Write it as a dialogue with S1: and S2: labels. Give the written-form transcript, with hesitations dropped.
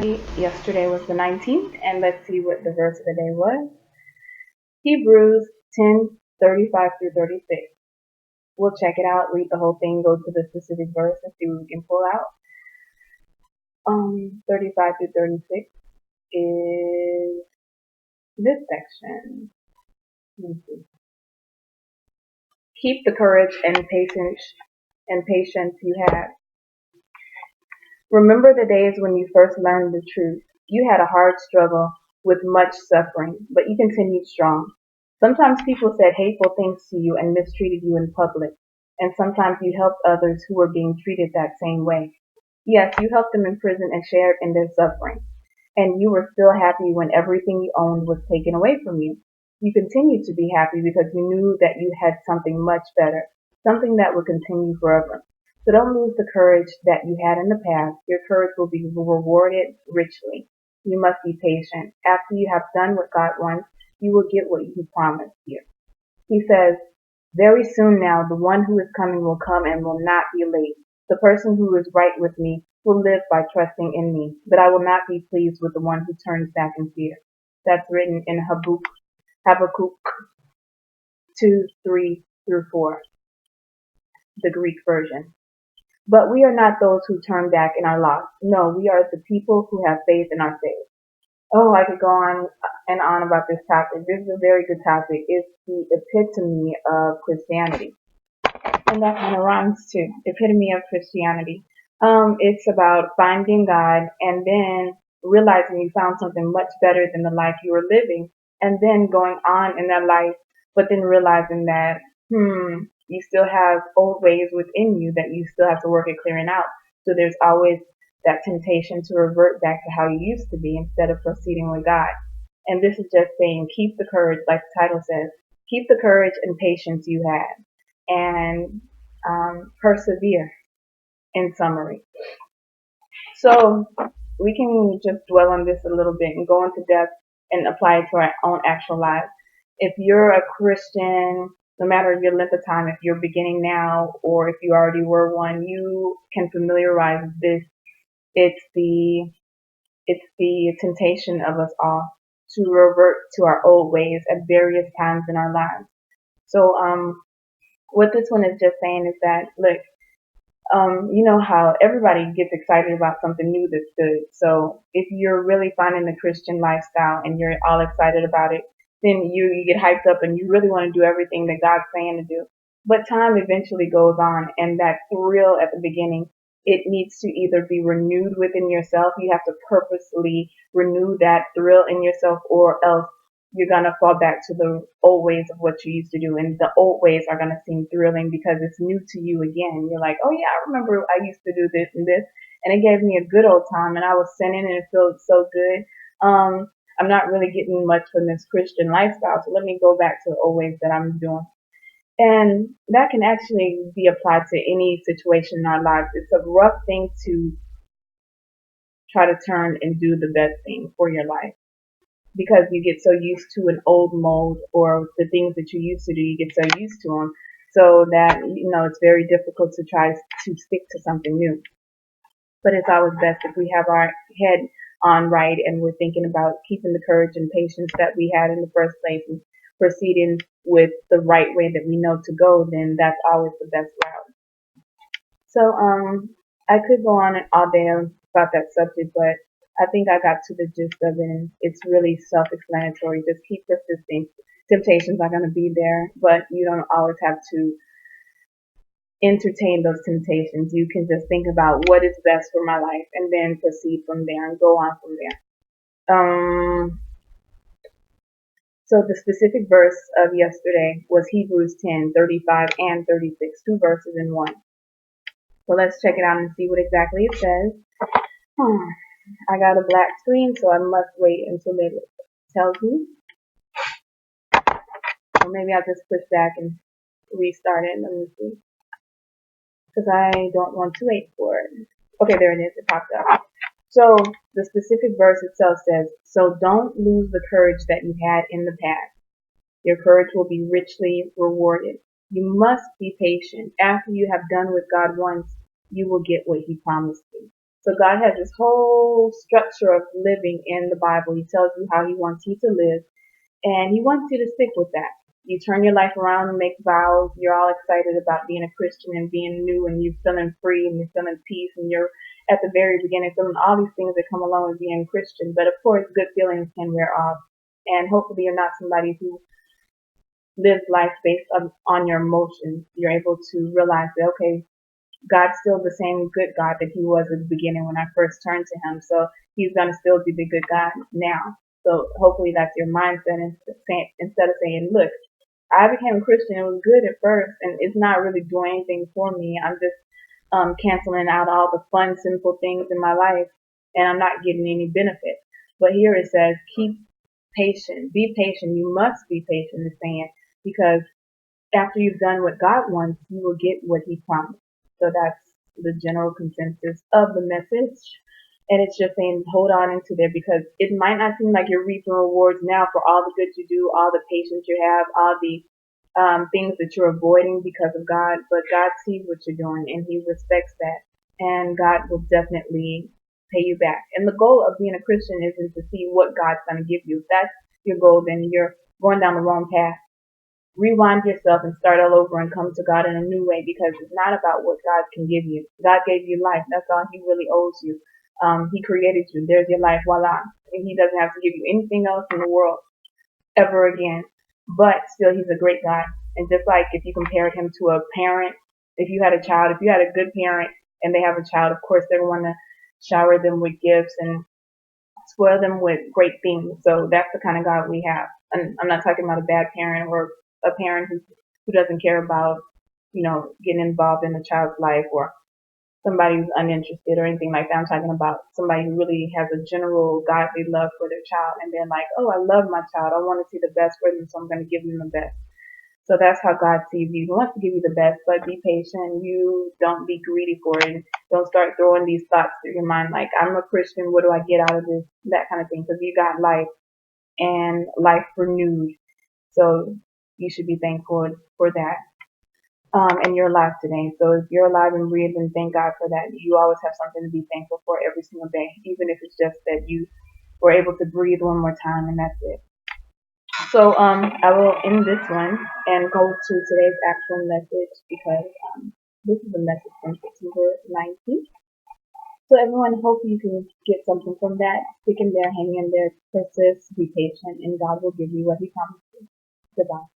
S1: Yesterday was the 19th, and let's see what the verse of the day was. Hebrews 10:35 through 36. We'll check it out, read the whole thing, go to the specific verse, and see what we can pull out. 35 through 36 is this section. Let me see. Keep the courage and patience you had. Remember the days when you first learned the truth. You had a hard struggle with much suffering, but you continued strong. Sometimes people said hateful things to you and mistreated you in public, and sometimes you helped others who were being treated that same way. Yes, you helped them in prison and shared in their suffering, and you were still happy when everything you owned was taken away from you. You continued to be happy because you knew that you had something much better, something that would continue forever. So don't lose the courage that you had in the past. Your courage will be rewarded richly. You must be patient. After you have done what God wants, you will get what He promised you. He says, very soon now, the one who is coming will come and will not be late. The person who is right with me will live by trusting in me, but I will not be pleased with the one who turns back in fear. That's written in Habakkuk 2:3 through 4, the Greek version. But we are not those who turn back and are lost. No, we are the people who have faith and are saved. Oh, I could go on and on about this topic. This is a very good topic. It's the epitome of Christianity. And that kind of rhymes too. Epitome of Christianity. It's about finding God and then realizing you found something much better than the life you were living, and then going on in that life, but then realizing that, you still have old ways within you that you still have to work at clearing out. So there's always that temptation to revert back to how you used to be instead of proceeding with God. And this is just saying, keep the courage, like the title says, keep the courage and patience you had, and persevere, in summary. So we can just dwell on this a little bit and go into depth and apply it to our own actual lives. If you're a Christian, no matter your length of time, if you're beginning now or if you already were one, you can familiarize this. It's the temptation of us all to revert to our old ways at various times in our lives. So what this one is just saying is that, look, you know how everybody gets excited about something new that's good. So if you're really finding the Christian lifestyle and you're all excited about it, then you get hyped up and you really want to do everything that God's saying to do. But time eventually goes on, and that thrill at the beginning, it needs to either be renewed within yourself. You have to purposely renew that thrill in yourself, or else you're going to fall back to the old ways of what you used to do. And the old ways are going to seem thrilling because it's new to you again. You're like, oh yeah, I remember I used to do this and this, and it gave me a good old time, and I was sinning and it felt so good. I'm not really getting much from this Christian lifestyle, so let me go back to the old ways that I'm doing. And that can actually be applied to any situation in our lives. It's a rough thing to try to turn and do the best thing for your life, because you get so used to an old mold, or the things that you used to do, you get so used to them, so that, it's very difficult to try to stick to something new. But it's always best if we have our head on right and we're thinking about keeping the courage and patience that we had in the first place and proceeding with the right way that we know to go, then that's always the best route. So I could go on all day about that subject, but I think I got to the gist of it, and it's really self-explanatory. Just keep persisting. Temptations are going to be there, but you don't always have to entertain those temptations. You can just think about what is best for my life and then proceed from there and go on from there. So the specific verse of yesterday was Hebrews 10:35 and 36, two verses in one. So let's check it out and see what exactly it says. I got a black screen, so I must wait until it tells me. Or maybe I'll just push back and restart it. Let me see. Because I don't want to wait for it. Okay, there it is. It popped up. So the specific verse itself says, so don't lose the courage that you had in the past. Your courage will be richly rewarded. You must be patient. After you have done what God wants, you will get what He promised you. So God has this whole structure of living in the Bible. He tells you how he wants you to live, and he wants you to stick with that. You turn your life around and make vows. You're all excited about being a Christian and being new, and you're feeling free and you're feeling peace, and you're at the very beginning feeling all these things that come along with being Christian. But of course, good feelings can wear off, and hopefully you're not somebody who lives life based on your emotions. You're able to realize that, okay, God's still the same good God that he was at the beginning when I first turned to him. So he's going to still be the good God now. So hopefully that's your mindset, instead of saying, look, I became a Christian. It was good at first, and it's not really doing anything for me. I'm just canceling out all the fun, sinful things in my life, and I'm not getting any benefit. But here it says, keep patient. Be patient. You must be patient, it's saying, because after you've done what God wants, you will get what he promised. So that's the general consensus of the message. And it's just saying hold on into there, because it might not seem like you're reaping rewards now for all the good you do, all the patience you have, all the things that you're avoiding because of God, but God sees what you're doing and he respects that. And God will definitely pay you back. And the goal of being a Christian isn't to see what God's going to give you. If that's your goal, then you're going down the wrong path. Rewind yourself and start all over and come to God in a new way, because it's not about what God can give you. God gave you life. That's all he really owes you. He created you. There's your life. Voila. And he doesn't have to give you anything else in the world ever again. But still, he's a great God. And just like if you compared him to a parent, if you had a child, if you had a good parent and they have a child, of course they're going to shower them with gifts and spoil them with great things. So that's the kind of God we have. And I'm not talking about a bad parent or a parent who doesn't care about, getting involved in a child's life, or somebody who's uninterested or anything like that. I'm talking about somebody who really has a general godly love for their child, and they're like, oh, I love my child. I want to see the best for them, so I'm going to give them the best. So that's how God sees you. He wants to give you the best, but be patient. You don't be greedy for it. Don't start throwing these thoughts through your mind like, I'm a Christian. What do I get out of this? That kind of thing. Because you got life and life renewed. So you should be thankful for that. And you're alive today. So if you're alive and breathing, thank God for that. You always have something to be thankful for every single day, even if it's just that you were able to breathe one more time, and that's it. So I will end this one and go to today's actual message, because this is a message from September 19th. So everyone, hope you can get something from that. Stick in there, hang in there, persist, be patient, and God will give you what he promised you. Goodbye.